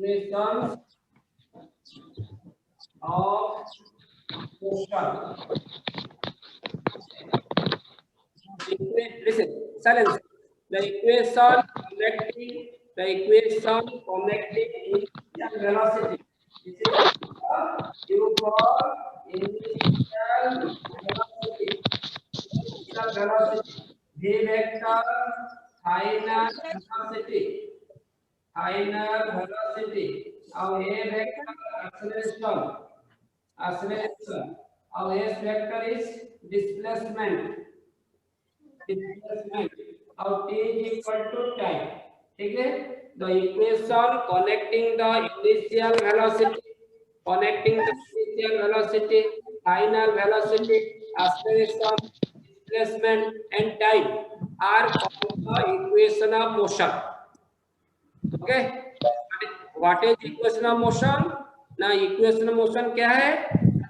equations of motion. Listen, silence. The equation connecting initial velocity. This is U for initial velocity. Initial velocity. V vector final velocity. Final velocity. Our A vector acceleration. Acceleration. Our S vector is displacement. Displacement. Our T is equal to time. ठीक है? The equation connecting the initial velocity, final velocity, acceleration, displacement, and time are called the equation of motion. Okay? What is equation of motion? Now equation of motion क्या है?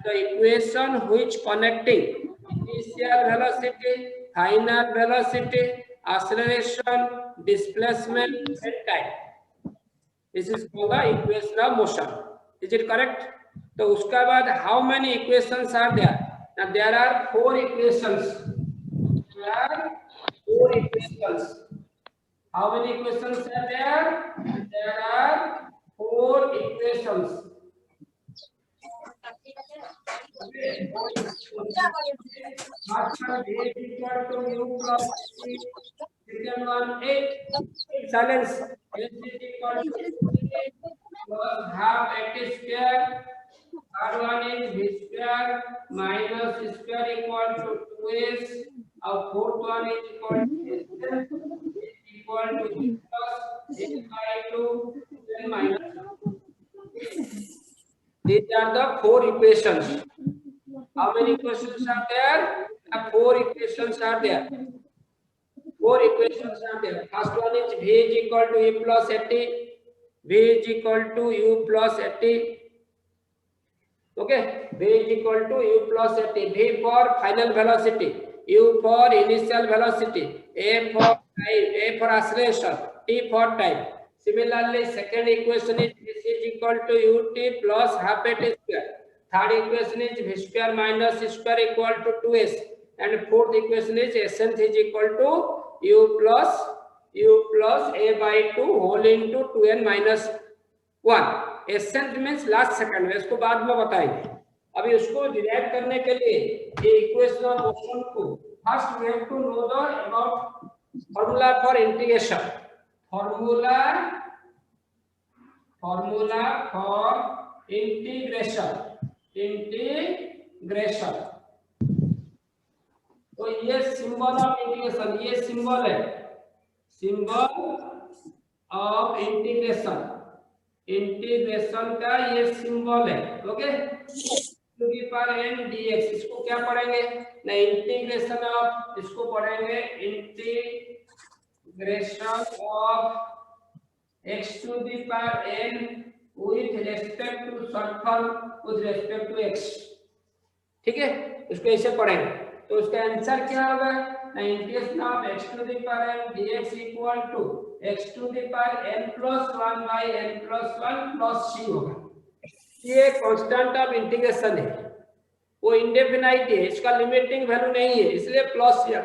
The equation which connecting initial velocity, final velocity, acceleration, displacement, and time. This is called the equation of motion. Is it correct? तो उसका बाद how many equations are there? Now there are 4 equations. There are 4 equations. How many equations are there? There are 4 equations. Okay. First one A equal to U plus C. Second one A. Silence. S is equal to A plus half x square. Third one is V square minus square equal to 2s. Our fourth one is equal to equal to E plus A by 2 and minus. These are the 4 equations. How many equations are there? 4 equations are there. 4 equations are there. First one is V is equal to E plus AT. V is equal to U plus AT. Okay. V is equal to U plus AT. V for final velocity. U for initial velocity. A for acceleration. T for time. Similarly, second equation is V is equal to ut plus half at square. Third equation is V square minus square equal to 2s. And fourth equation is Sn is equal to u plus a by 2 whole into 2n minus 1. Sn means last second में, इसको बाद में बताएंगे. अभी उसको derive करने के लिए ये इक्वेशन ऑफ मोशन को first we have to know the about formula for integration. Formula for integration. तो ये सिंबल ऑफ इंटीग्रेशन, ये सिंबल है, सिंबल ऑफ इंटीग्रेशन का ये सिंबल है. Okay. To the power n dx, इसको क्या पढ़ेंगे ना, इंटीग्रेशन ऑफ, इसको पढ़ेंगे integration of x to the power n with respect to circle with respect to x. ठीक है, इसको ऐसे पढ़ेंगे. तो उसका आंसर क्या होगा ना, integration of x to the power n dx equal to x to the power n plus 1 by n plus 1 plus c होगा. ये कांस्टेंट ऑफ इंटीग्रेशन है, वो इंडेफिनाइट है, इसका लिमिटिंग वैल्यू नहीं है, इसलिए प्लस या.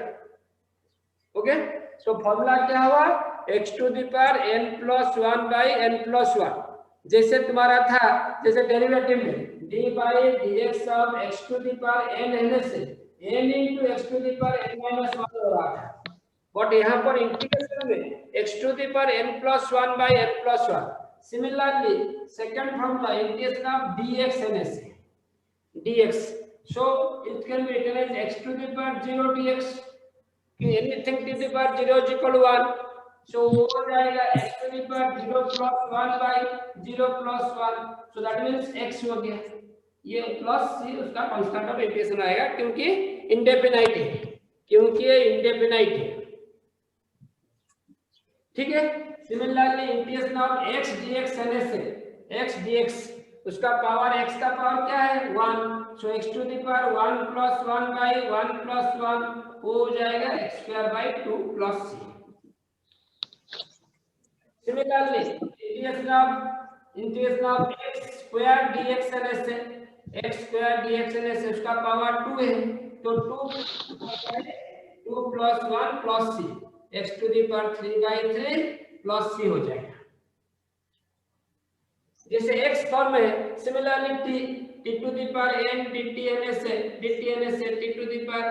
ओके. तो फॉर्मूला क्या हुआ, x to the power n plus 1 by n plus 1. जैसे तुम्हारा था, जैसे डेरिवेटिव में d by dx of x to the power n रहने से n into x to the power n minus 1 हो रहा था. बट यहाँ पर इंटीग्रेशन में x to the power n plus 1 by n plus 1. Similarly, second formula integration of dx n s dx. So it can be written as x to the power 0 dx. Anything to the power 0 is equal to 1. So हो जाएगा x to the power 0 plus 1 by 0 plus 1. So that means x हो गया. ये plus सी उसका constant of integration आएगा, क्योंकि indefinite है, क्योंकि ये इंडेफिनाइट है. ठीक है. Similarly integration of x dx रहने से x dx, उसका पावर x का पावर क्या है 1. So x to the power 1 plus 1 by 1 plus 1 हो जाएगा x square by 2 plus c. Similarly integration of integration of x square dx N S है, x square dx N S उसका power 2 है, तो 2 plus 1 plus c, x to the power 3/3 plus c हो जाएगा। जैसे x form में है, similarly t to the power n dt N S है, t to the power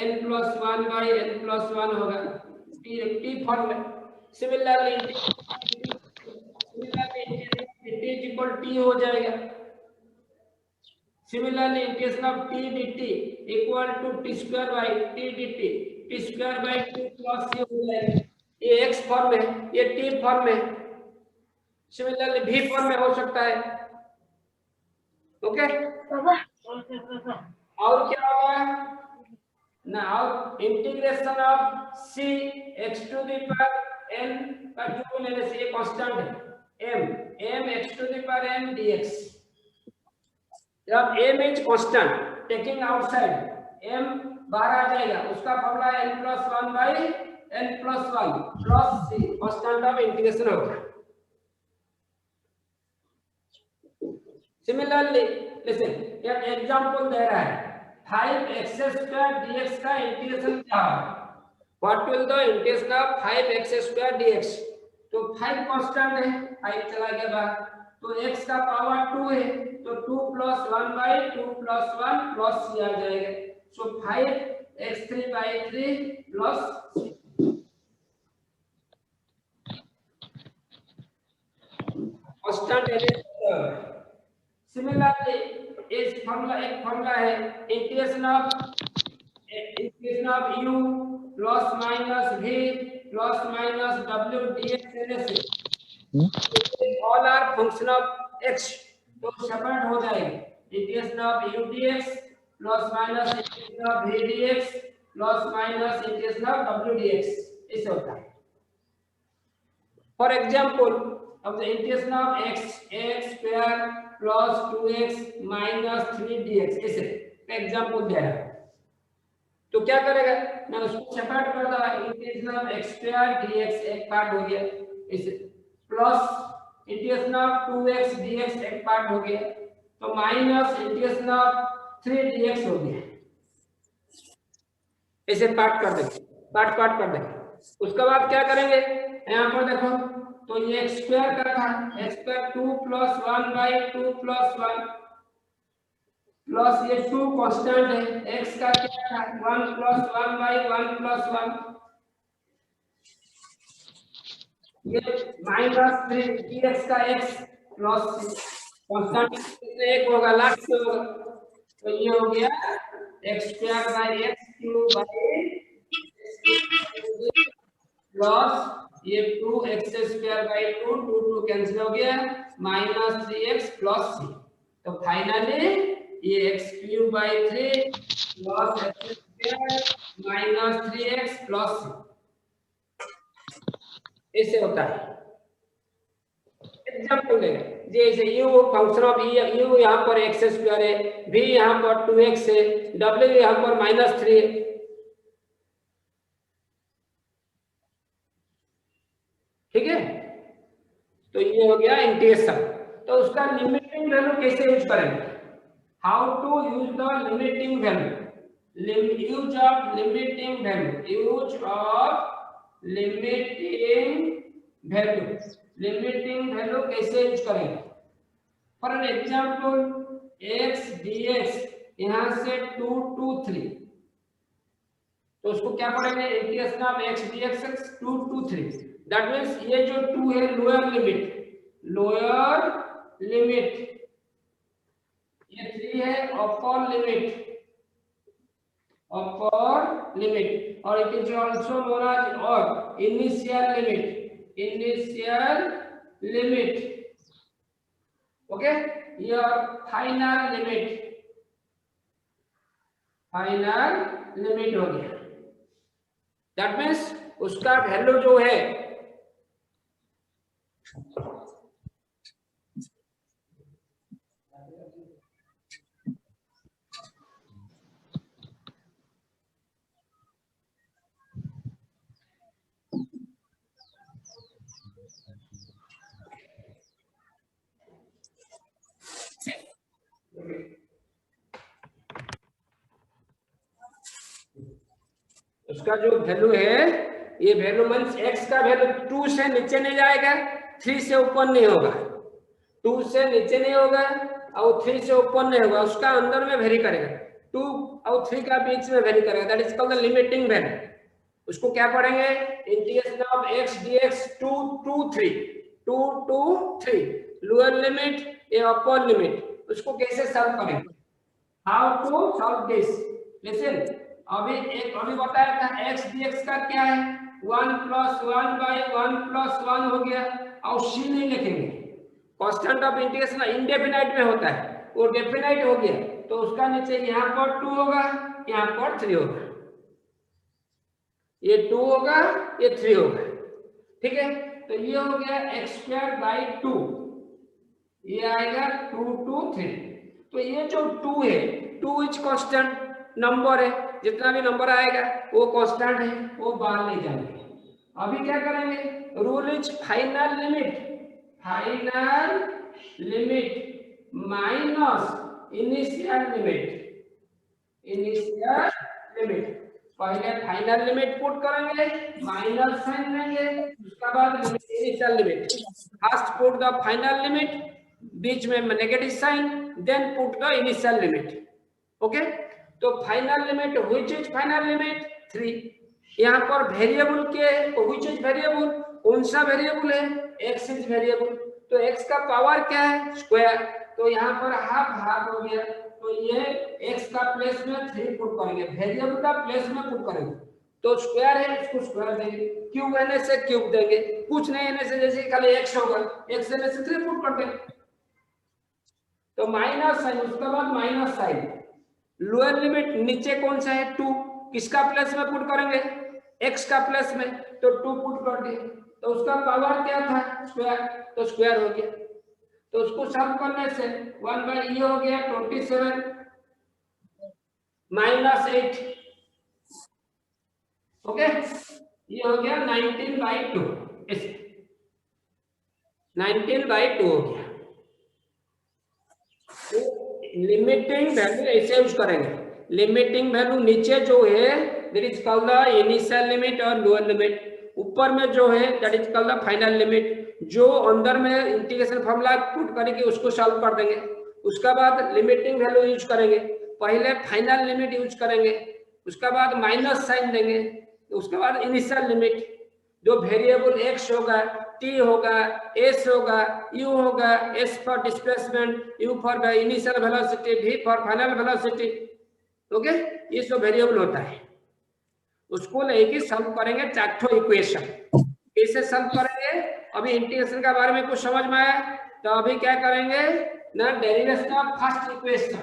n plus 1 by n plus 1 होगा t फॉर्म में। Similarly dt is equal t हो जाएगा। Similarly integration of t dt equal to t square by t dt, t square by 2 plus c हो जाएगा। ये x form में, ये t form में, सिमिलरली v फॉर्म में हो सकता है। ओके और क्या होगा ना, और integration of c x to the power n का जो लेने से ये कांस्टेंट है m x to the power n dx। जब m is constant taking outside m बाहर आ जाएगा, उसका formula n+1 by n+1 plus c constant of integration होगा। सिमिलरली लिसन, ये एग्जांपल दे रहा है 5x² dx का इंटीग्रेशन क्या है, what will the integration of 5x² dx। तो 5 कांस्टेंट है, 5 चला गया बाहर, तो x का पावर 2 है, तो 2 plus 1 by 2 plus 1 plus c आ जाएगा। सो 5x3/3 प्लस कांस्टेंट है। सिमिलरली इस फॉर्मूला, एक फॉर्मूला है integration of u plus minus v plus minus w dx देने से all are function of x, तो सेपरेट हो जाएगी। Integration of u dx plus minus integration of v dx plus minus integration of w dx, ऐसे होता है। For example of the integration of x square plus 2x minus 3 dx, ऐसे example दे रहा है। तो क्या करेगा, मैं उसको सेपरेट कर दूंगा, integration of x square dx एक पार्ट हो गया, इसे plus integration of 2x dx एक पार्ट हो गया, तो माइनस इंटीग्रेशन ऑफ 3 dx हो गया। ऐसे पार्ट कर देंगे, पार्ट कर देंगे। उसके बाद क्या करेंगे, यहाँ पर देखो, तो ये x स्क्वायर का था, x square 2 plus 1 by 2 plus 1 plus ये 2 कांस्टेंट है, x का क्या था 1 प्लस 1 बाई 1 प्लस 1, ये माइनस 3 dx का x प्लस कांस्टेंट इसमें एक होगा, लास्ट में होगा, तो ये हो गया x square by x cube by plus ये 2x स्क्वायर बाई 2, 2 कैंसिल हो गया, माइनस 3x प्लस c, तो फाइनली ये x cube by 3 plus x square minus 3x plus c, ऐसे होता है। एग्जांपल लेंगे, जैसे u फंक्शन ऑफ u यहाँ पर x स्क्वायर है, v यहाँ पर 2x है, w यहाँ पर माइनस 3 है, ठीक है। तो ये हो गया इंटीग्रेशन। तो उसका लिमिटिंग वैल्यू कैसे यूज करेंगे, how to use the limiting value, use of limiting value, use of limiting value कैसे यूज करेंगे। For an example x dx यहां से 2 to 3, तो उसको क्या पढ़ेंगे, integration of x dx 2 to 3, that means ये जो 2 है लोअर लिमिट, ये 3 है अपर लिमिट, और it is also known as और initial limit, okay. Your final limit हो गया, दैट मींस उसका वैल्यू जो है उसका जो वैल्यू है, ये वैल्यू मीन्स x का वैल्यू 2 से नीचे नहीं जाएगा, 3 से ऊपर नहीं होगा, 2 से नीचे नहीं होगा और 3 से ऊपर नहीं होगा, उसका अंदर में वेरी करेगा, 2 और 3 का बीच में वेरी करेगा, that is called the limiting value. उसको क्या पढ़ेंगे, integration of x dx 2 to 3, 2 to 3, lower limit या अपर लिमिट, उसको कैसे सॉल्व करेंगे, how to solve this. Listen, अभी बताया था x dx का क्या है, 1 + 1 / 1 + 1 हो गया, और c नहीं लिखेंगे, कांस्टेंट ऑफ इंटीग्रेशन इंडेफिनाइट में होता है, वो डेफिनाइट हो गया, तो उसका नीचे यहाँ पर 2 होगा, यहाँ पर 3 होगा, ये 2 होगा, ये 3 होगा, ठीक है। तो ये हो गया x² / 2, ये आएगा 2 to 3। तो ये जो 2 है, 2 इज कांस्टेंट नंबर है, जितना भी नंबर आएगा वो कांस्टेंट है, वो बाहर ले जाएंगे। अभी क्या करेंगे, rule is final limit minus initial limit. पहले फाइनल लिमिट पुट करेंगे, माइनस साइन लेंगे, उसके बाद initial limit, first put the final limit, बीच में negative sign, then put the initial limit, okay. तो final limit, which is final limit 3, यहाँ पर वेरिएबल के व्हिच इज वेरिएबल, कौन सा वेरिएबल है, x इज वेरिएबल, तो x का पावर क्या है, स्क्वायर, तो यहाँ पर हाफ हो गया, तो ये x का प्लेस में 3 पुट करेंगे, वेरिएबल का प्लेस में पुट करेंगे, तो स्क्वायर है, इसको स्क्वायर देंगे, क्यूब लेने से क्यूब देंगे, कुछ नहीं लेने से जैसे खाली x होगा, x लेने से 3 पुट कर देंगे, तो माइनस साइन, उसके बाद माइनस साइन, लोअर लिमिट नीचे कौन सा है 2, किसका प्लेस में पुट करेंगे, x का प्लेस में, तो 2 पुट कर दिए, तो उसका पावर क्या था, स्क्वायर, तो स्क्वायर हो गया, तो उसको सॉल्व करने से 1/e हो गया 27 - 8, ओके, ये हो गया 19/2, 19/2 हो गया। लिमिटिंग वैल्यू ऐसे यूज करेंगे, लिमिटिंग वैल्यू नीचे जो है that is called the initial limit और लोअर लिमिट, ऊपर में जो है that is called the final limit, जो अंदर में इंटीग्रेशन फॉर्मूला पुट करके उसको सॉल्व कर देंगे, उसके बाद लिमिटिंग वैल्यू यूज करेंगे, पहले फाइनल लिमिट यूज करेंगे, उसके बाद माइनस साइन देंगे, उसके बाद इनिशियल लिमिट, जो वेरिएबल x होगा, t होगा, s होगा, u होगा, s for displacement, u for initial velocity, v for final velocity, okay, ये सब वेरिएबल होता है, उसको लेके सॉल्व करेंगे चार्टो इक्वेशन। कैसे सॉल्व करेंगे, अभी इंटीग्रेशन के बारे में कुछ समझ में आया, तो अभी क्या करेंगे ना, derivation of first equation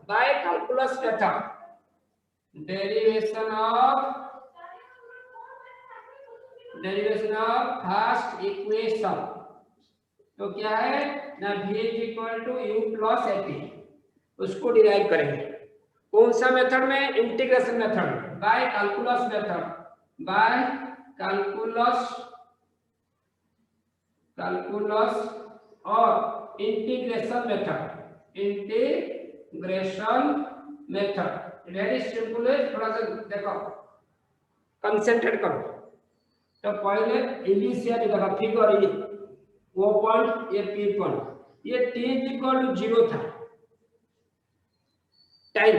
by calculus method, derivation of first equation, तो क्या है ना, v = u + at, उसको डिराइव करेंगे, कौन सा मेथड में, integration method, by calculus method, by calculus और इंटीग्रेशन मेथड, वेरी सिंपल है, थोड़ा सा देखो, कंसंट्रेट करो। तो पहले इनिशियल देखो, फिगर वो पॉइंट, ये पी पॉइंट, ये t = 0 था टाइम,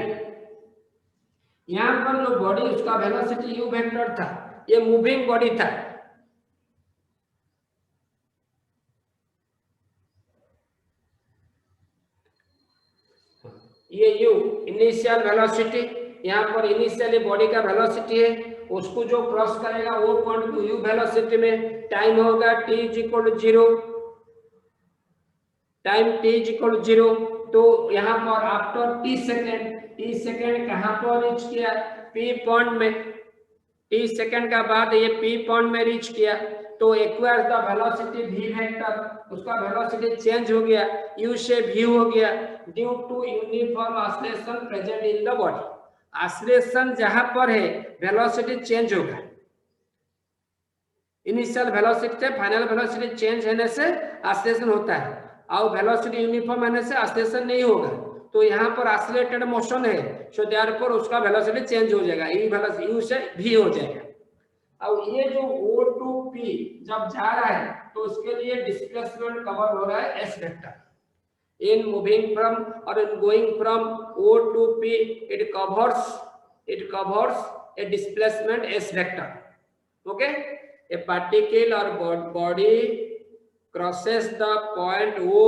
यहाँ पर जो बॉडी उसका वेलोसिटी u वेक्टर था, ये मूविंग बॉडी था, ये u इनिशियल वेलोसिटी, यहाँ पर इनिशियली बॉडी का वेलोसिटी है, उसको जो क्रॉस करेगा वो पॉइंट को u वेलोसिटी में, टाइम होगा t = 0, टाइम t = 0, तो यहाँ पर आफ्टर t सेकेंड कहाँ पर रीच किया, p पॉइंट में, t सेकेंड का बाद ये p पॉइंट में रीच किया, तो acquires the velocity v vector, उसका वेलोसिटी चेंज हो गया, u से v हो गया, due to uniform oscillation present in the body, oscillation जहां पर है वेलोसिटी चेंज होगा, इनिशियल वेलोसिटी से फाइनल वेलोसिटी चेंज होने से ऑसिलेशन होता है, और वेलोसिटी यूनिफॉर्म होने से ऑसिलेशन नहीं होगा, तो यहाँ पर ऑसिलेटेड मोशन है, सो देयरफॉर उसका वेलोसिटी चेंज हो जाएगा, यू से v हो जाएगा। अब ये जो O to P जब जा रहा है तो उसके लिए डिस्प्लेसमेंट कवर हो रहा है S vector. In moving from or in going from O to P, it covers a displacement S vector. Okay, a particle or body crosses the point O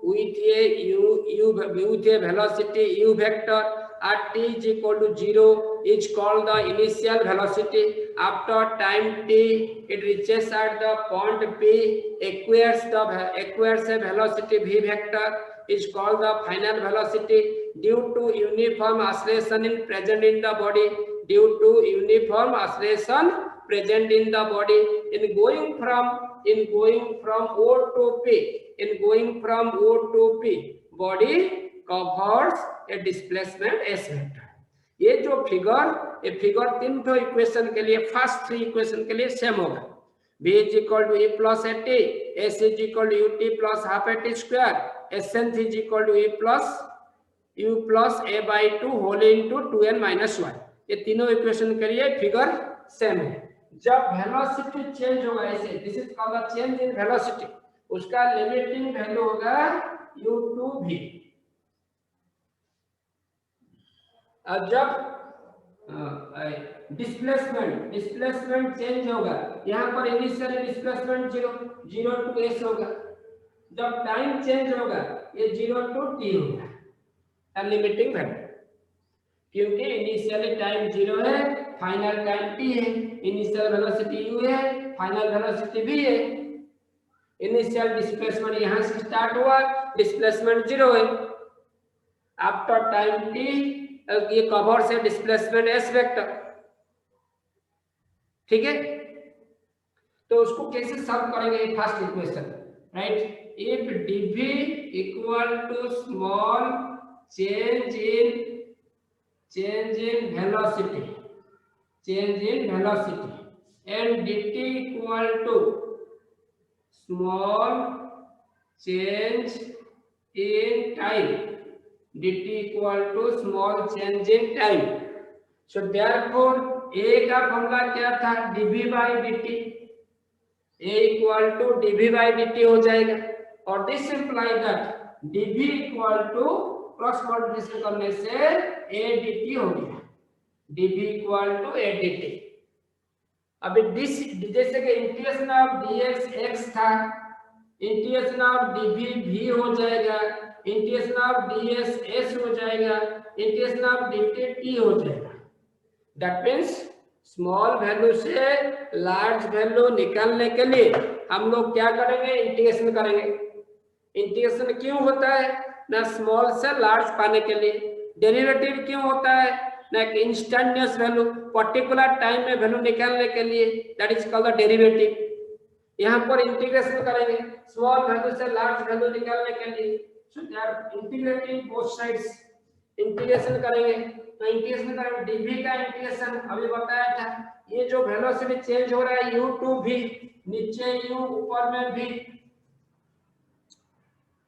with a velocity u vector at t is equal to 0 is called the initial velocity. After time t, it reaches at the point P, acquires a velocity v vector is called the final velocity due to uniform oscillation present in the body. Due to uniform oscillation present in the body, in going from O to P, body covers a displacement S vector. ये जो figure तीन तो equation के लिए, first three equation के लिए same होगा। V is equal to E plus AT, S is equal to UT plus half AT square, SN is equal to E plus U plus A by 2 whole into 2n minus 1। ये तीनों equation के लिए figure same है। जब velocity change होगा ऐसे, this is called the change in velocity, उसका limiting value होगा u to v। अब जब डिस्प्लेसमेंट चेंज होगा, यहाँ पर इनिशियल डिस्प्लेसमेंट 0 टू s होगा, जब टाइम चेंज होगा ये 0 टू t होगा लिमिटिंग वैल्यू, क्योंकि इनिशियली टाइम 0 है, फाइनल टाइम t है, इनिशियल वेलोसिटी u है, फाइनल वेलोसिटी v है। इनिशियल डिस्प्लेसमेंट यहाँ से स्टार्ट हुआ, डिस्प्लेसमेंट 0 है, आफ्टर टाइम t ये कवर से डिस्प्लेसमेंट s वेक्टर। ठीक है, तो उसको कैसे सॉल्व करेंगे, first equation, right. If dv equal to small change in velocity and dt equal to small change in time, dt equal to small change in time। so therefore a का formula क्या था, dv by dt, a equal to dv by dt हो जाएगा, और this imply that dv equal to cross multiplication करने से a dt हो गया, dv equal to a dt। अभी जैसे कि इंटीग्रेशन ऑफ dx x था, इंटीग्रेशन ऑफ dv v हो जाएगा, इंटीग्रेशन ऑफ ds s हो जाएगा, इंटीग्रेशन ऑफ dt t हो जाएगा। दैट मींस स्मॉल वैल्यू से लार्ज वैल्यू निकालने के लिए हम लोग क्या करेंगे, इंटीग्रेशन करेंगे। इंटीग्रेशन क्यों होता है, ना स्मॉल से लार्ज पाने के लिए। डेरिवेटिव क्यों होता है, ना इंस्टेंटेनियस वैल्यू पर्टिकुलर टाइम में वैल्यू निकालने के लिए, that is called the derivative. यहाँ पर इंटीग्रेशन करेंगे स्मॉल वैल्यू से लार्ज वैल्यू निकालने के लिए, so they are integrating both sides. Integration करेंगे तो इंटीग्रेशन करेंगे dv का इंटीग्रेशन अभी बताया था, ये जो वेलोसिटी चेंज हो रहा है u to v, नीचे u ऊपर में v,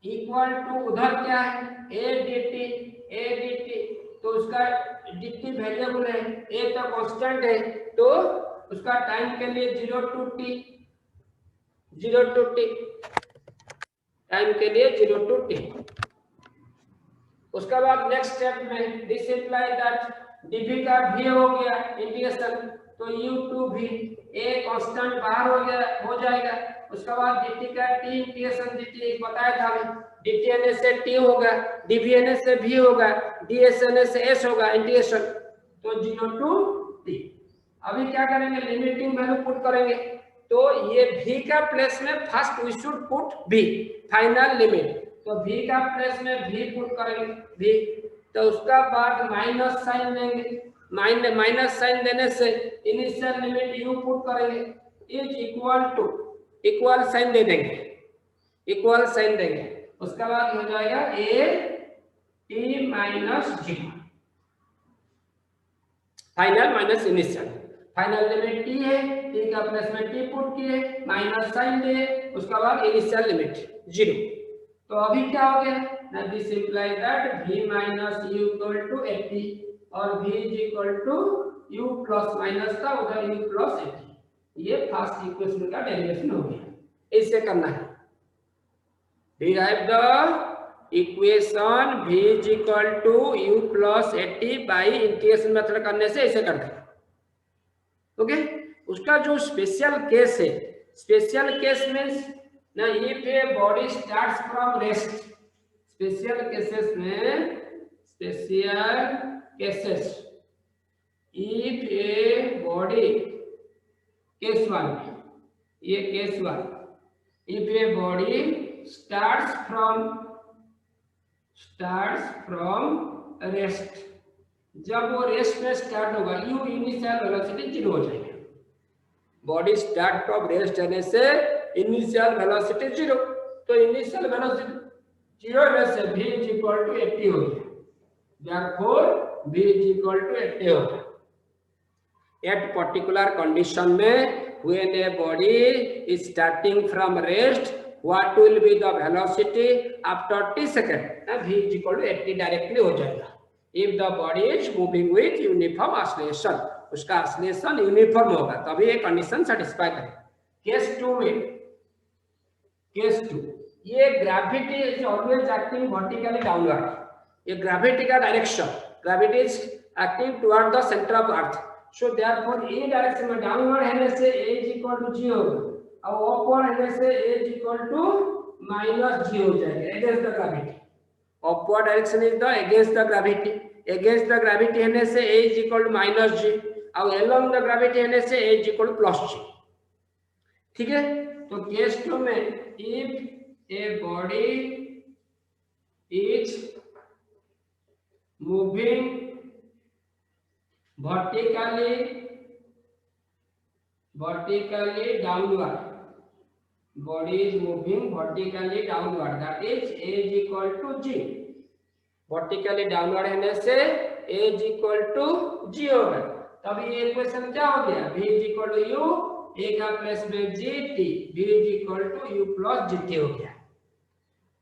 इक्वल टू उधर क्या है a dt, तो उसका dt वेरिएबल है, a तो कांस्टेंट है, तो उसका टाइम के लिए 0 to t टाइम के लिए 0 to t। उसके बाद नेक्स्ट स्टेप में दिस इंप्लाई दैट dv का v हो गया इंटीग्रेशन, तो u to v, a constant बाहर हो जाएगा। उसके बाद dt का t इंटीग्रेशन, dt एक बताया था, dt n से t होगा, dv n से v होगा, ds n से s होगा इंटीग्रेशन, तो 0 to t। अभी क्या करेंगे, लिमिटिंग वैल्यू पुट करेंगे, तो ये v का प्लेस में first we should put v final limit, तो v का प्लेस में v पुट करेंगे v, तो उसका बाद माइनस साइन देंगे, माइनस साइन देने से इनिशियल लिमिट u पुट करेंगे, इज इक्वल साइन दे देंगे, इक्वल साइन देंगे। उसके बाद हो जाएगा a t minus 0, final minus initial. Final limit t है, t का प्लस में t पुट किए, माइनस साइन दिए, उसके बाद इनिशियल लिमिट 0। तो अभी क्या हो गया, ना this imply that v minus u equal to 80 और v is equal to u plus minus था उधर u प्लस 80। ये फर्स्ट इक्वेशन का डेरिवेशन हो गया। इससे करना है derive the equation v is equal to u plus 80 by integration method करने से ऐसे करते हैं। ओके उसका जो स्पेशल केस है, स्पेशल केस मींस ना if a body starts from rest, special cases में special cases if a body case one, ये case one, if a body starts from rest, जब वो रेस्ट में स्टार्ट होगा u इनिशियल वेलोसिटी 0 हो जाएगा। Body start from rest होने से इनिशियल वेलोसिटी 0, तो इनिशियल वेलोसिटी 0 में से v इज इक्वल टू 80 हो गया। Therefore v is equal to 80 होगा। एट पर्टिकुलर कंडीशन में when a body is starting from rest, what will be the velocity after t second? v is equal to 80 directly हो जाएगा। if the body is moving with uniform oscillation, उसका oscillation uniform होगा तभी ये condition satisfy करेगा। Case 2 में, case 2 ये gravity is always acting vertically downward, ये ग्रेविटी का direction, gravity is acting toward the centre of earth, so therefore ये डायरेक्शन में डाउनवर्ड होने से a इज इक्वल टू 0 और अपवर्ड होने से a is equal to minus g हो जाएगा against the gravity. Upward direction is the against the gravity, against the gravity होने से a is equal to minus g और अलोंग द ग्रेविटी होने से a is equal to plus g। ठीक है, तो केस 2 में if a body is moving vertically downward, body is moving vertically downward, that is a is equal to g, vertically downward होने से a is equal to g होगा। तभी ये equation क्या हो गया, v is equal to u, a का plus में g t, v is equal to u plus g t हो गया।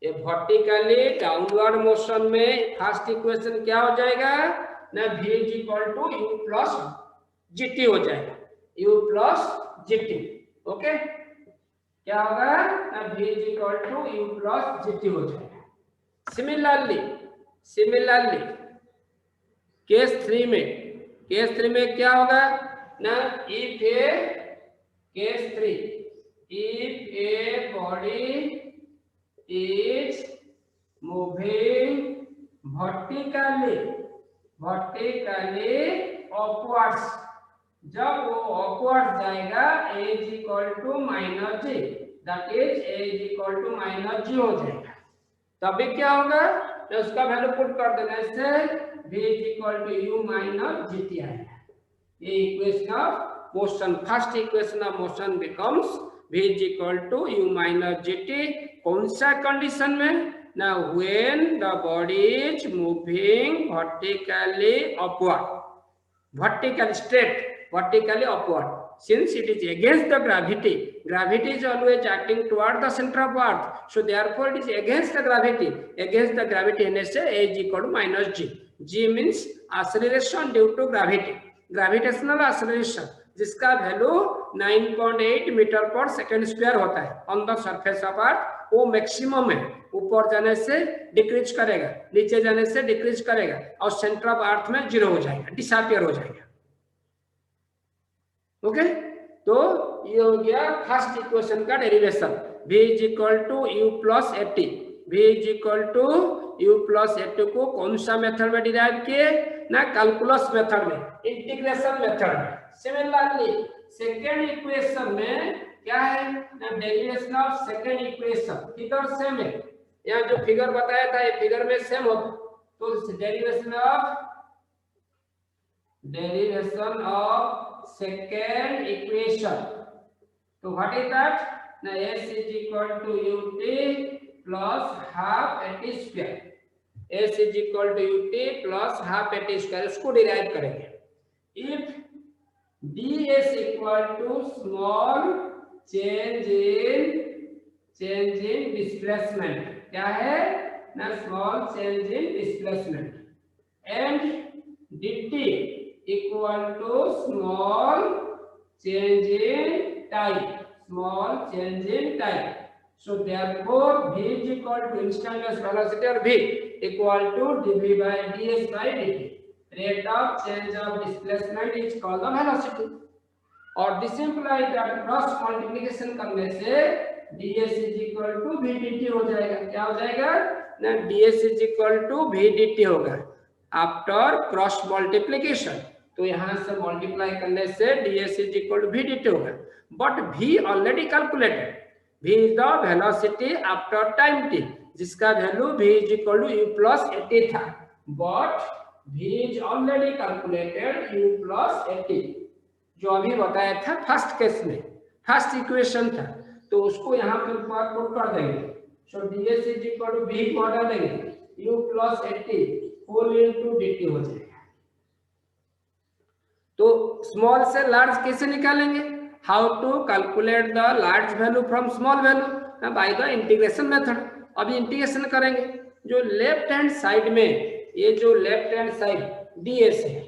ये वर्टिकली डाउनवर्ड मोशन में फर्स्ट इक्वेशन क्या हो जाएगा ना, v is equal to u plus gt हो जाएगा, u plus gt। ओके क्या होगा ना, v is equal to u plus gt हो जाएगा। सिमिलरली केस 3 में, केस 3 में क्या होगा ना, if A case 3 if a body is moving vertically upwards, जब वो upwards जाएगा a is equal to minus g, that is a is equal to minus g हो जाएगा। तभी क्या होगा तो उसका वैल्यू पुट कर देने से v is equal to u minus gt आएगा। ये equation of motion, first equation of motion becomes v is equal to u minus gt। कौन सा कंडीशन में ना, when the body is moving vertically upward, vertically straight, vertically upward, since it is against the gravity, gravity is always acting toward the center of earth, so therefore it is against the gravity, against the gravity होने से a is equal to minus g, g means acceleration due to gravity, gravitational acceleration, जिसका value 9.8 metre पर second square होता है on the surface of earth. वो maximum है, ऊपर जाने से डिक्रीज करेगा, नीचे जाने से डिक्रीज करेगा और सेंटर ऑफ अर्थ में 0 हो जाएगा, डिसअपियर हो जाएगा। ओके तो ये हो गया फर्स्ट इक्वेशन का derivation, v is equal to u plus 80, v is equal to u plus 80 को कौन सा मेथड में डिराइव किए ना, कैलकुलस मेथड में, इंटीग्रेशन मेथड में। सिमिलरली सेकेंड इक्वेशन में क्या है ना, derivation of second equation, figure same है, यहाँ जो फिगर बताया था ये फिगर में सेम होता, तो डेरिवेशन ऑफ सेकेंड इक्वेशन, तो व्हाट इज दैट ना, s is equal to ut plus half at square, s is equal to ut plus half at square, उसको डिराइव करेंगे। If ds equal to small change in displacement, क्या है ना small change in displacement and dt equal to small change in time, small change in time. So therefore v is equal to instantaneous velocity or v equal to dv by ds by dt. Rate of change of displacement is called the velocity. और this implies that cross multiplication करने से ds is equal to v dt हो जाएगा. क्या हो जाएगा ना, ds is equal to v dt होगा आफ्टर क्रॉस मल्टीप्लिकेशन. तो यहां से मल्टीप्लाई करने से ds is equal to v dt होगा. But v already calculated, v is the velocity after time t, जिसका value v is equal to u plus 80 था. But v is already calculated u plus 80 जो अभी बताया था first case में, first equation था, तो उसको यहाँ पे पुट कर देंगे. So ds is equal to v को हटा देंगे u plus 80 whole into dt हो जाएगा. तो स्मॉल से लार्ज कैसे निकालेंगे, how to calculate the large value from small value, by the integration method. अभी इंटीग्रेशन करेंगे. जो लेफ्ट हैंड साइड में, ये जो लेफ्ट हैंड साइड ds है,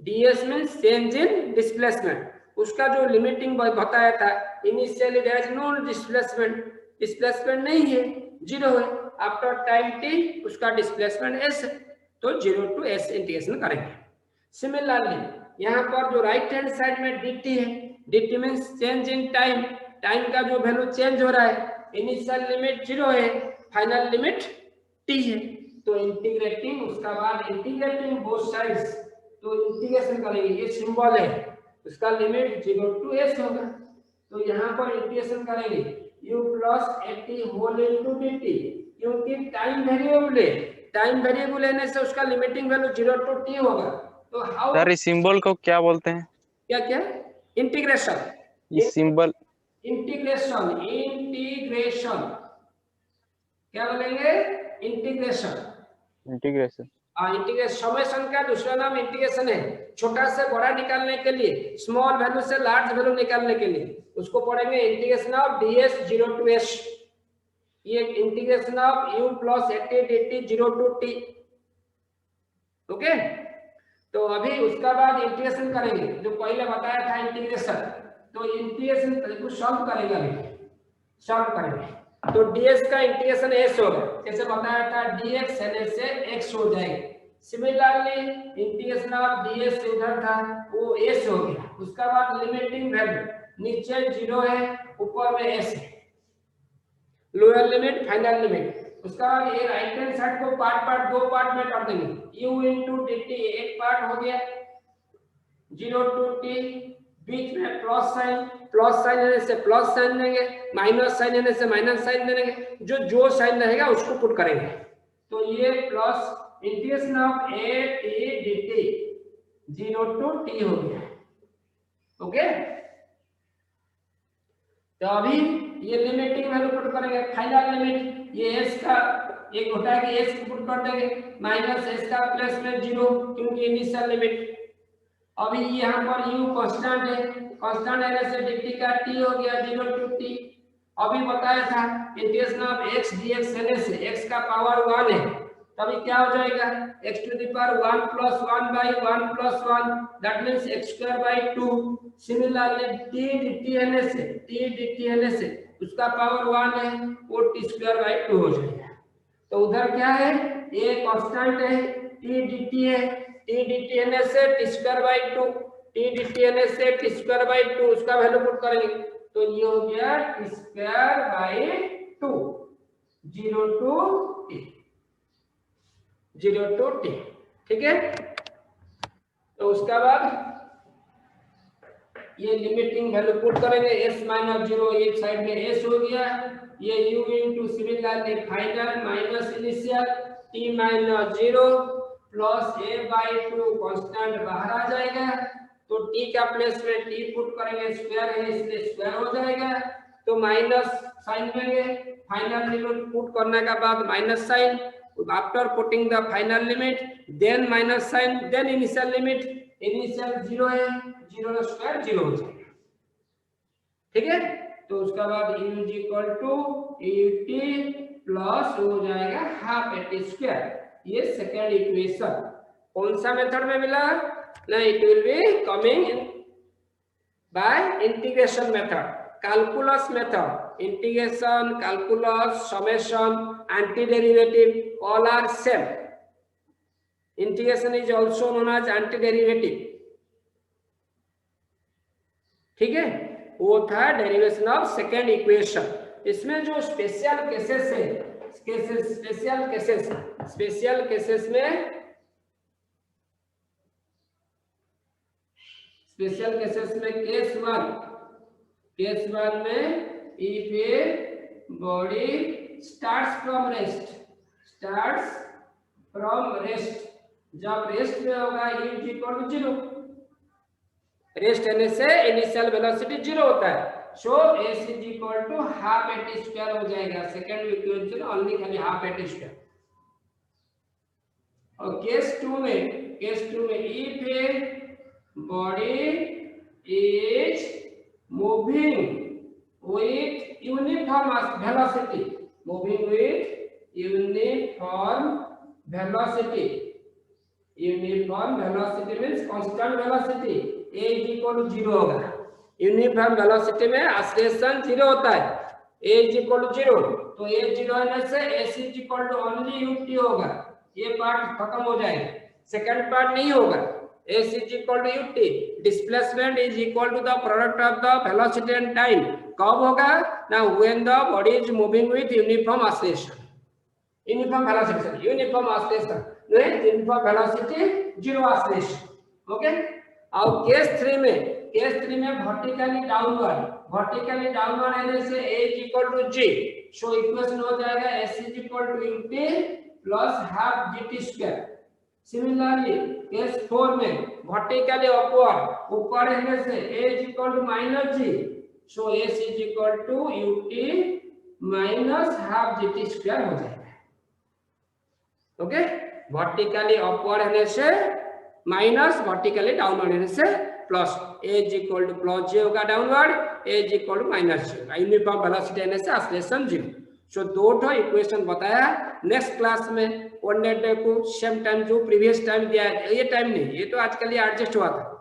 ds means change in displacement. उसका जो लिमिटिंग बताया था, initially there is no displacement, displacement नहीं है, जीरो है. आफ्टर टाइम t उसका डिस्प्लेसमेंट s है, तो 0 टू s इंटीग्रेशन करेंगे. सिमिलरली यहाँ पर जो राइट हैंड साइड में dt है, dt means change in time, time का जो वैल्यू चेंज हो रहा है, इनिशियल लिमिट 0 है, फाइनल लिमिट t है. तो इंटीग्रेटिंग, उसका बाद इंटीग्रेटिंग बोथ साइड्स, तो इंटीग्रेशन करेंगे. ये सिंबल है, उसका लिमिट 0 टू s होगा. तो यहाँ पर इंटीग्रेशन करेंगे u plus 80 whole into dt, क्योंकि टाइम वेरिएबल है, टाइम वेरिएबल लेने से उसका लिमिटिंग वैल्यू 0 टू t होगा. तो हाउ सर इस सिंबल को क्या बोलते हैं? क्या क्या इंटीग्रेशन, इस सिंबल इंटीग्रेशन, इंटीग्रेशन क्या बोलेंगे, इंटीग्रेशन. इंटीग्रेशन, इंटीग्रेशन समेशन का दूसरा नाम इंटीग्रेशन है. छोटा से बड़ा निकालने के लिए, स्मॉल वैल्यू से लार्ज वैल्यू निकालने के लिए, उसको पढ़ेंगे integration of ds 0 to s. ये integration of u plus 80 dt 0 to t. Okay. तो अभी उसका बाद इंटीग्रेशन करेंगे जो पहले बताया था इंटीग्रेशन. तो इंटीग्रेशन को सॉल्व करेंगे, अभी सॉल्व करेंगे. तो ds का इंटीग्रेशन s होगा, जैसे बताया था dx n से x हो जाएगा. सिमिलरली इंटीग्रेशन ऑफ ds इधर था, वो s हो गया. उसका बाद लिमिटिंग वैल्यू नीचे 0 है, ऊपर में s है, लोअर लिमिट फाइनल लिमिट. उसका बाद ये राइट हैंड साइड को पार्ट दो पार्ट में कर देंगे. u इनटू dt एक पार्ट हो गया, 0 टू t, बीच में प्लस साइन, प्लस साइन लेने से प्लस साइन देंगे, माइनस साइन लेने से माइनस साइन देंगे. जो साइन रहेगा उसको पुट करेंगे. तो ये plus integration of a t dt 0 to t हो गया. ओके. तो अभी ये लिमिटिंग वैल्यू पुट करेंगे, फाइनल लिमिट ये s का एक होता है कि s को पुट कर देंगे, माइनस s का प्लस में 0, क्योंकि इनिशियल लिमिट. अभी यहाँ पर u कांस्टेंट है, कांस्टेंट रहने से dt का t हो गया 0 टू t. अभी बताया था इंटीग्रेशन ऑफ x dx लेने से x का पावर 1 है, तभी क्या हो जाएगा x to the power 1 plus 1 by 1 plus 1, that means x square by 2. Similarly t dt लेने से उसका पावर 1 है, वो t स्क्वायर बाय 2 हो जाएगा. तो उधर क्या है, a कांस्टेंट है, t dt है, t dt लेने से t square by 2, t dt लेने से t स्क्वायर बाय 2, उसका वैल्यू पुट करेंगे. तो ये हो गया t square by 2 0 to t. ठीक है. तो उसका बाद ये लिमिटिंग वैल्यू पुट करेंगे, s माइनस 0 एक साइड में s हो गया, ये u into similarly final minus initial t minus 0 plus a by 2 constant बाहर आ जाएगा. तो t का प्लेस में t पुट करेंगे, स्क्वायर है इसलिए स्क्वायर हो जाएगा. तो माइनस साइन देंगे, फाइनल लिमिट पुट करने के बाद minus sign, after putting the final limit then minus sign, then initial limit, initial 0 है, 0 का स्क्वायर 0 हो जाएगा. ठीक है. तो उसके बाद u is equal to ut plus हो जाएगा हाफ एटी स्क्वायर। ये सेकेंड इक्वेशन कौन सा मेथड में मिला ना, it will be coming in by integration method, calculus method, integration, calculus, summation, anti derivative all are same. इंटीग्रेशन is also known as anti derivative, ठीक है। वो था डेरिवेशन ऑफ सेकेंड इक्वेशन। इसमें जो स्पेशल केसेस है, स्पेशल केसेस में case one में if a body starts from rest, जब रेस्ट में होगा u इक्वल टू 0, रेस्ट होने से इनिशियल वेलोसिटी 0 होता है, so s is equal to half at square हो जाएगा। सेकंड इक्वेशन ओनली खाली हाफ एटी स्क्वायर। और केस 2 में if a body is moving with uniform velocity means constant velocity, a is equal to 0 होगा। Uniform velocity में acceleration 0 होता है, a is equal to 0, तो a 0 होने से s is equal to only ut होगा। ये पार्ट खत्म हो जाएगा, सेकंड पार्ट नहीं होगा। s is equal to ut, displacement is equal to the product of the velocity and time. कब होगा ना, when the body is moving with uniform acceleration, uniform velocity zero acceleration. Okay. और case 3 में vertically downward आने से a is equal to g, so equation हो जाएगा s is equal to ut plus half gt square. Similarly case 4 में vertically upward ऊपर आने से a is equal to minus g, so s is equal to ut minus half gt square हो जाएगा। Okay. Vertically upward होने से minus, vertically downward होने से plus, a is equal to plus j होगा downward, a is equal to minus j होगा। Uniform velocity होने से एक्सेलरेशन 0। सो दो ठो इक्वेशन बताया। नेक्स्ट क्लास में वन डे को सेम टाइम जो प्रीवियस टाइम दिया है, ये टाइम नहीं, ये तो आजकल ये एडजस्ट हुआ था,